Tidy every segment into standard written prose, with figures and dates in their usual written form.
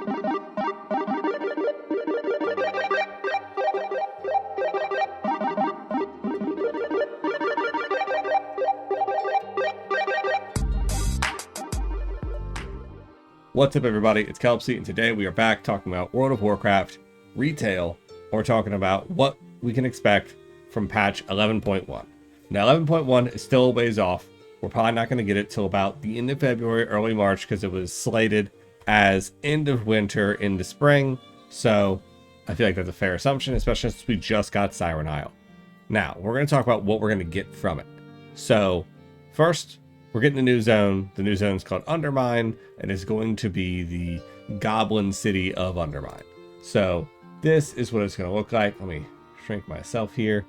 What's up, everybody? It's Kelpsy, and today we are back talking about World of Warcraft retail. We're talking about what we can expect from patch 11.1. Now, 11.1 is still a ways off. We're probably not going to get it till about the end of February, early March, because it was slated as end of winter into spring. So I feel like that's a fair assumption, especially since we just got Siren Isle. Now, we're going to talk about what we're going to get from it. So first, we're getting a new zone. The new zone is called Undermine, and it's going to be the Goblin City of Undermine. So this is what it's going to look like. Let me shrink myself here.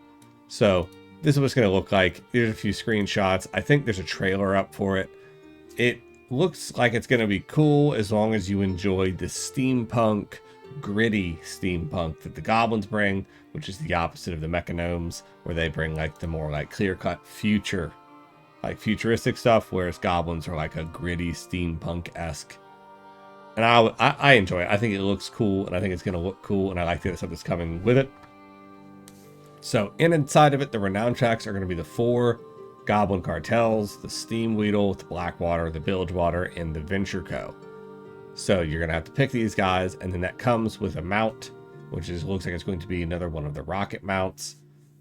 So this is what it's going to look like. There's a few screenshots. I think there's a trailer up for it. It looks like it's going to be cool as long as you enjoy the steampunk, gritty steampunk that the goblins bring, which is the opposite of the mechagnomes, where they bring like the more like clear-cut future, like futuristic stuff, whereas goblins are like a gritty steampunk-esque. And I enjoy it. I think it looks cool, and I think it's going to look cool, and I like the stuff that's coming with it. So inside of it, the renown tracks are going to be the 4 goblin cartels: the Steamweedle, the Blackwater, the Bilgewater, and the Venture Co. So you're going to have to pick these guys, and then that comes with a mount, which looks like it's going to be another one of the rocket mounts,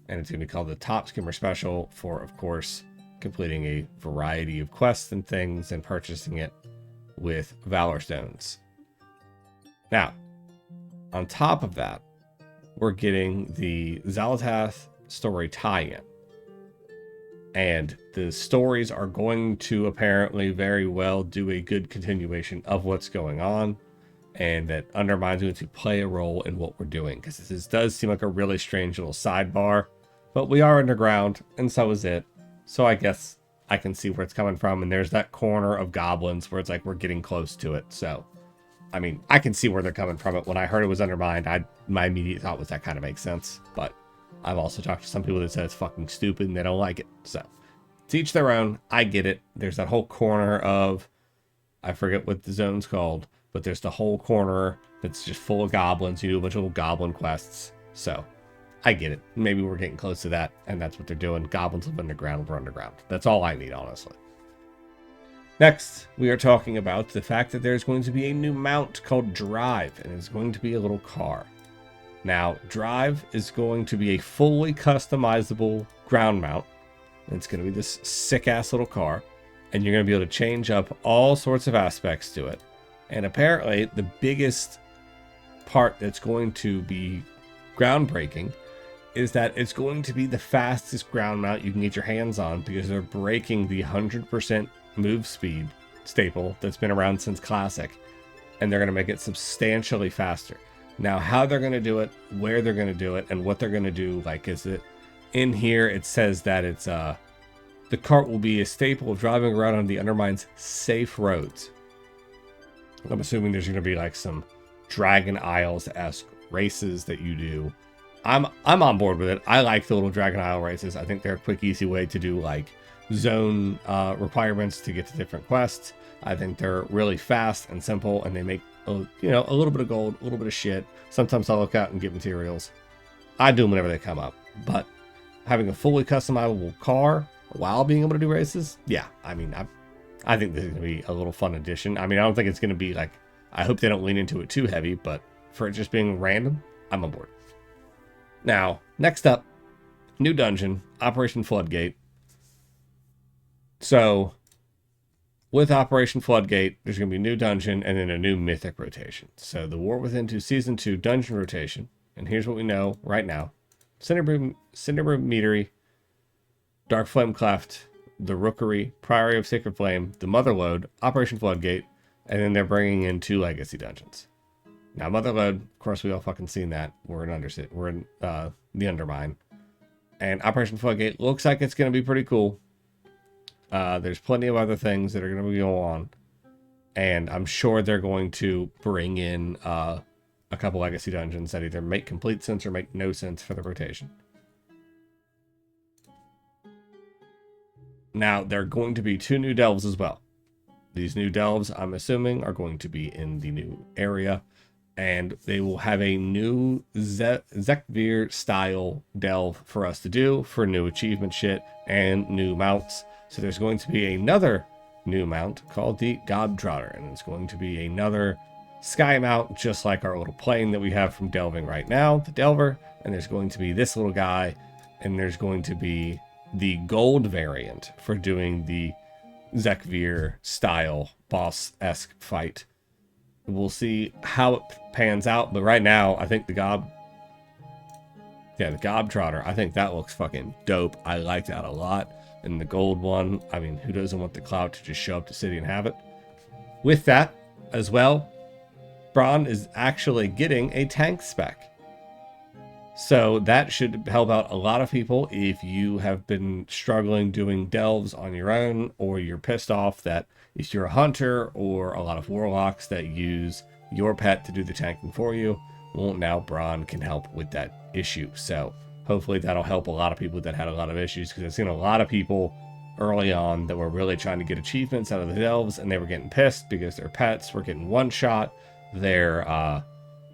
and it's going to be called the Top Skimmer Special for, of course, completing a variety of quests and things and purchasing it with Valor Stones. Now, on top of that, we're getting the Xal'atath story tie-in. And the stories are going to apparently very well do a good continuation of what's going on, and that Undermine's going to play a role in what we're doing, because this does seem like a really strange little sidebar, but we are underground, and so is it. So I guess I can see where it's coming from. And there's that corner of goblins where it's like we're getting close to it. So, I mean, I can see where they're coming from it. When I heard it was Undermined, my immediate thought was that kind of makes sense. But I've also talked to some people that said it's fucking stupid and they don't like it. So, to each their own. I get it. There's that whole corner of, I forget what the zone's called, but there's the whole corner that's just full of goblins. You do a bunch of little goblin quests. So, I get it. Maybe we're getting close to that, and that's what they're doing. Goblins live underground, we're underground. That's all I need, honestly. Next, we are talking about the fact that there's going to be a new mount called Drive, and it's going to be a little car. Now, Drive is going to be a fully customizable ground mount, and it's going to be this sick-ass little car, and you're going to be able to change up all sorts of aspects to it. And apparently, the biggest part that's going to be groundbreaking is that it's going to be the fastest ground mount you can get your hands on, because they're breaking the 100% move speed staple that's been around since Classic, and they're going to make it substantially faster. Now, how they're going to do it, where they're going to do it, and what they're going to do, like, is it in here, it says that it's the cart will be a staple of driving around on the Undermine's safe roads. I'm assuming there's going to be like some Dragon Isles-esque races that you do. I'm on board with it. I like the little Dragon Isle races. I think they're a quick, easy way to do like zone requirements to get to different quests. I think they're really fast and simple, and they make a little bit of gold, a little bit of shit. Sometimes I'll look out and get materials. I do them whenever they come up. But having a fully customizable car while being able to do races, yeah. I mean, I think this is going to be a little fun addition. I mean, I don't think it's going to be like, I hope they don't lean into it too heavy, but for it just being random, I'm on board. Now, next up, new dungeon, Operation Floodgate. So, with Operation Floodgate, there's going to be a new dungeon and then a new mythic rotation. So, the War Within 2 Season 2 dungeon rotation, and here's what we know right now. Cinderbrew Meadery, Dark Flame Cleft, the Rookery, Priory of Sacred Flame, the Motherlode, Operation Floodgate, and then they're bringing in 2 legacy dungeons. Now, Motherlode, of course, we all fucking seen that. We're in the Undermine. And Operation Floodgate looks like it's going to be pretty cool. There's plenty of other things that are going to go on. And I'm sure they're going to bring in a couple legacy dungeons that either make complete sense or make no sense for the rotation. Now, there are going to be 2 new delves as well. These new delves, I'm assuming, are going to be in the new area, and they will have a new Zekvir style delve for us to do for new achievement shit and new mounts. So there's going to be another new mount called the Gobtrotter, and it's going to be another sky mount, just like our little plane that we have from delving right now, the Delver. And there's going to be this little guy, and there's going to be the gold variant for doing the Zekvir style boss-esque fight. We'll see how it pans out, but right now I think the Gobtrotter, I think that looks fucking dope. I like that a lot. And the gold one, I mean, who doesn't want the clout to just show up to city and have it? With that as well, Braun is actually getting a tank spec. So that should help out a lot of people if you have been struggling doing delves on your own, or you're pissed off that if you're a hunter or a lot of warlocks that use your pet to do the tanking for you, well, now Braun can help with that issue. So hopefully that'll help a lot of people that had a lot of issues, because I've seen a lot of people early on that were really trying to get achievements out of the delves, and they were getting pissed because their pets were getting one shot. Their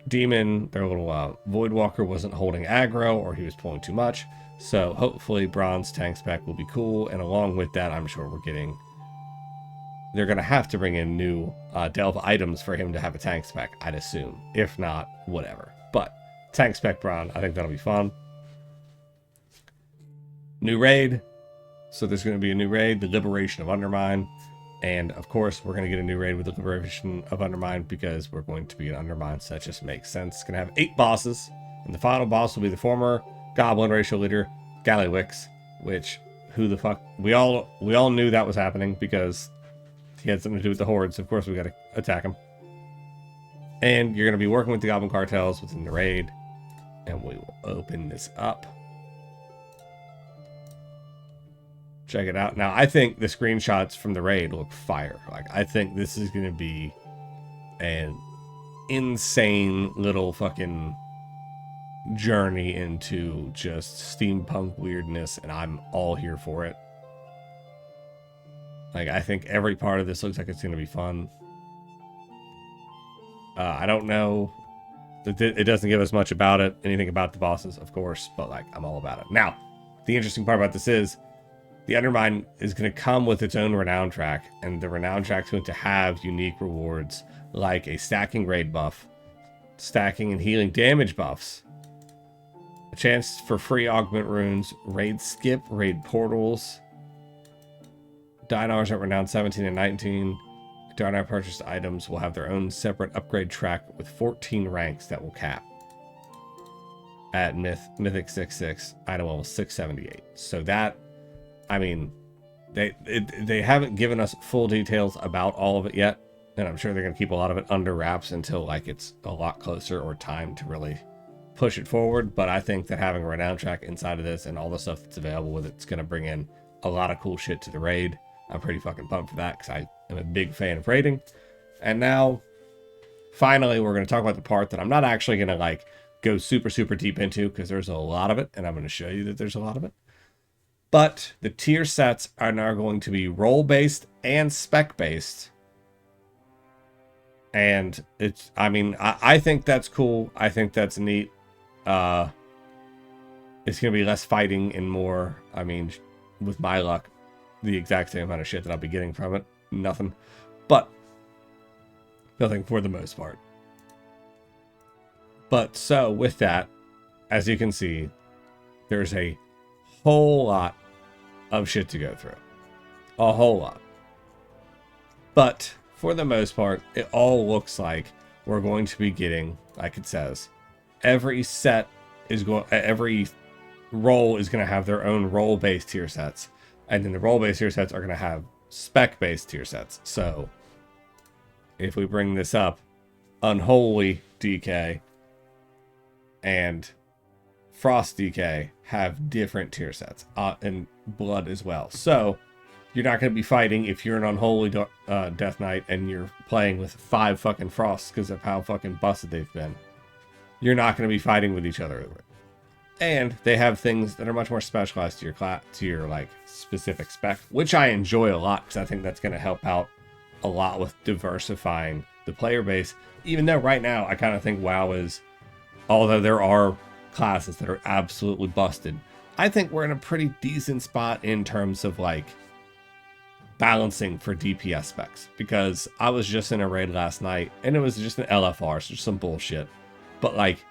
demon, their little Voidwalker wasn't holding aggro, or he was pulling too much. So hopefully Braun's tank spec will be cool, and along with that, I'm sure they're going to have to bring in new delve items for him to have a tank spec, I'd assume. If not, whatever. But tank spec Braun, I think that'll be fun. New raid. So there's going to be a new raid, the Liberation of Undermine. And of course, we're going to get a new raid with the Liberation of Undermine, because we're going to be in Undermine, so that just makes sense. It's going to have 8 bosses, and the final boss will be the former Goblin racial leader, Gallywix, which, who the fuck, we all knew that was happening because he had something to do with the Horde, so of course we got to attack him. And you're going to be working with the Goblin cartels within the raid, and we will open this up. Check it out. Now, I think the screenshots from the raid look fire. Like, I think this is going to be an insane little fucking journey into just steampunk weirdness, and I'm all here for it. Like, I think every part of this looks like it's going to be fun. I don't know. It doesn't give us much about it, anything about the bosses, of course, but, like, I'm all about it. Now, the interesting part about this is the Undermine is going to come with its own renown track, and the renown track is going to have unique rewards like a stacking raid buff, stacking and healing damage buffs, a chance for free augment runes, raid skip, raid portals, Dinars at renown 17 and 19. Dinar purchased items will have their own separate upgrade track with 14 ranks that will cap at Mythic 66, item level 678. So that, I mean, they haven't given us full details about all of it yet, and I'm sure they're going to keep a lot of it under wraps until, like, it's a lot closer or time to really push it forward. But I think that having a renown track inside of this and all the stuff that's available with it's going to bring in a lot of cool shit to the raid. I'm pretty fucking pumped for that, because I am a big fan of raiding. And now, finally, we're going to talk about the part that I'm not actually going to, like, go super, super deep into, because there's a lot of it, and I'm going to show you that there's a lot of it. But the tier sets are now going to be role-based and spec-based. And it's, I mean, I think that's cool. I think that's neat. It's going to be less fighting and more, I mean, with my luck, the exact same amount of shit that I'll be getting from it. Nothing. But nothing for the most part. But so with that, as you can see, there's a whole lot of shit to go through. A whole lot. But for the most part, it all looks like we're going to be getting, like it says, every role is going to have their own role-based tier sets. And then the role-based tier sets are going to have spec-based tier sets. So if we bring this up, Unholy DK and Frost DK have different tier sets, and Blood as well. So you're not going to be fighting if you're an Unholy Death Knight and you're playing with 5 fucking Frosts because of how fucking busted they've been. You're not going to be fighting with each other. And they have things that are much more specialized to your like specific spec, which I enjoy a lot, because I think that's going to help out a lot with diversifying the player base, even though right now I kind of think WoW is, although there are classes that are absolutely busted, I think we're in a pretty decent spot in terms of like balancing for DPS specs, because I was just in a raid last night and it was just an LFR, so just some bullshit. But like,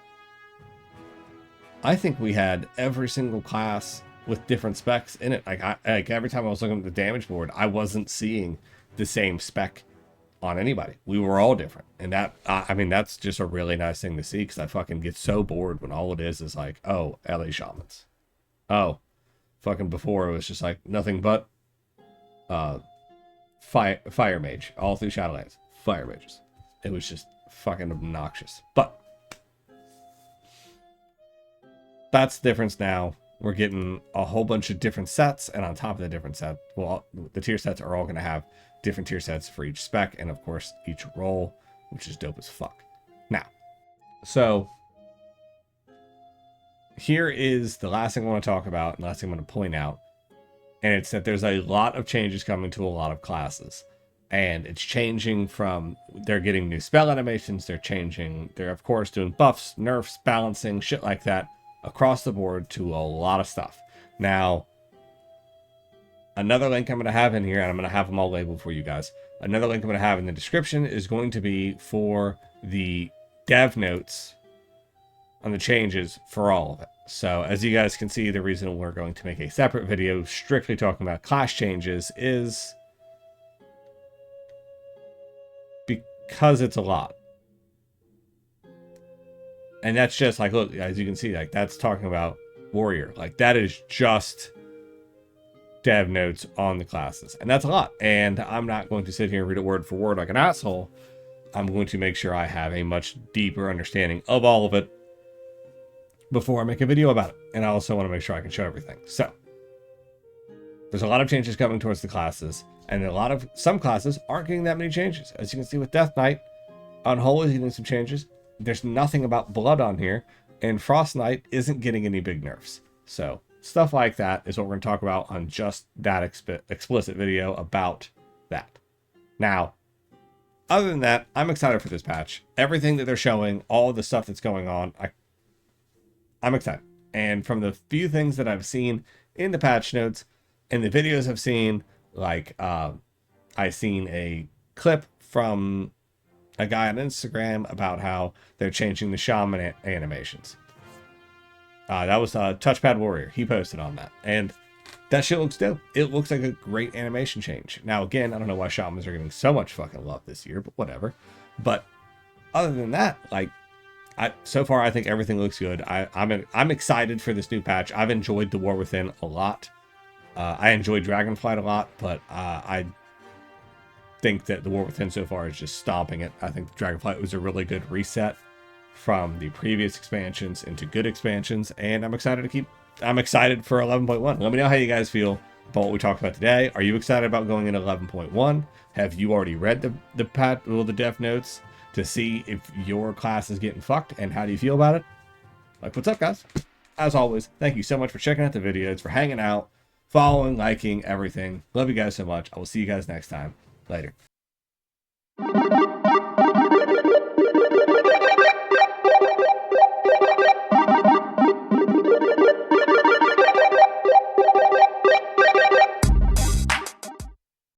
I think we had every single class with different specs in it. Like every time I was looking at the damage board, I wasn't seeing the same spec on anybody. We were all different, and that I mean, that's just a really nice thing to see, because I fucking get so bored when all it is like, oh, LA shamans, oh, fucking before it was just like nothing but fire mage all through Shadowlands, fire mages. It was just fucking obnoxious. But that's the difference now. We're getting a whole bunch of different sets, and on top of the different set, well, the tier sets are all going to have different tier sets for each spec, and of course each role, which is dope as fuck. Now, so here is the last thing I want to talk about, and last thing I'm going to point out, and it's that there's a lot of changes coming to a lot of classes, and it's changing from, they're getting new spell animations, they're of course doing buffs, nerfs, balancing, shit like that across the board to a lot of stuff. Now, another link I'm going to have in here, and I'm going to have them all labeled for you guys. Another link I'm going to have in the description is going to be for the dev notes on the changes for all of it. So as you guys can see, the reason we're going to make a separate video strictly talking about class changes is because it's a lot. And that's just like, look, as you can see, like that's talking about warrior. Like that is just dev notes on the classes, and that's a lot. And I'm not going to sit here and read it word for word like an asshole. I'm going to make sure I have a much deeper understanding of all of it before I make a video about it. And I also want to make sure I can show everything. So there's a lot of changes coming towards the classes, and some classes aren't getting that many changes. As you can see with Death Knight, Unholy is getting some changes. There's nothing about Blood on here, and Frost Knight isn't getting any big nerfs. So stuff like that is what we're going to talk about on just that explicit video about that. Now, other than that, I'm excited for this patch. Everything that they're showing, all the stuff that's going on, I'm excited. And from the few things that I've seen in the patch notes and the videos I've seen, like I seen a clip from a guy on Instagram about how they're changing the shaman animations. That was TouchPadWarrior. He posted on that, and that shit looks dope. It looks like a great animation change. Now, again, I don't know why shamans are getting so much fucking love this year, but whatever. But other than that, like, so far I think everything looks good. I'm excited for this new patch. I've enjoyed the War Within a lot. I enjoyed Dragonflight a lot, but I think that the War Within so far is just stomping it. I think Dragonflight was a really good reset from the previous expansions into good expansions, and I'm excited for 11.1. Let me know how you guys feel about what we talked about today. Are you excited about going into 11.1? Have you already read the dev notes to see if your class is getting fucked, and how do you feel about it? Like, what's up, guys? As always, thank you so much for checking out the videos, for hanging out, following, liking, everything. Love you guys so much. I will see you guys next time. Later.